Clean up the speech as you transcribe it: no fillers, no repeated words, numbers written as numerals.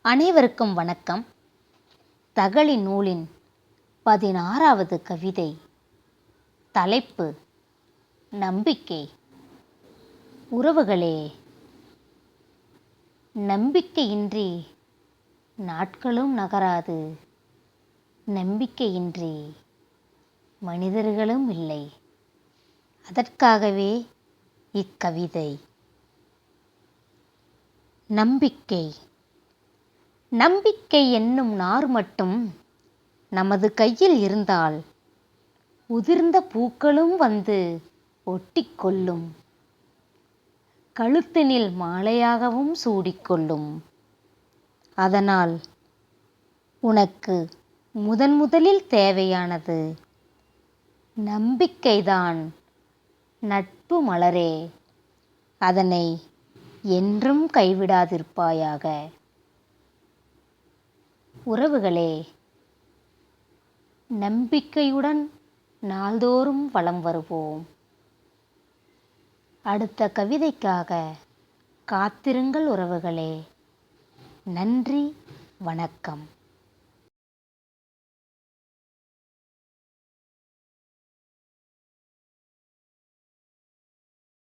அனைவருக்கும் வணக்கம். தகழி நூலின் 16வது கவிதை. தலைப்பு நம்பிக்கை. உறவுகளே, நம்பிக்கையின்றி நாட்களும் நகராது, நம்பிக்கையின்றி மனிதர்களும் இல்லை. அதற்காகவே இக்கவிதை. நம்பிக்கை. நம்பிக்கை என்னும் நார் மட்டும் நமது கையில் இருந்தால் உதிர்ந்த பூக்களும் வந்து ஒட்டிக்கொள்ளும், கழுத்தினில் மாலையாகவும் சூடிக்கொள்ளும். அதனால் உனக்கு முதலில் தேவையானது நம்பிக்கைதான். நட்பு மலரே, அதனை என்றும் கைவிடாதிருப்பாயாக. உறவுகளே, நம்பிக்கையுடன் நாள்தோறும் வலம் வருவோம். அடுத்த கவிதைக்காக காத்திருங்கள் உறவுகளே. நன்றி, வணக்கம்.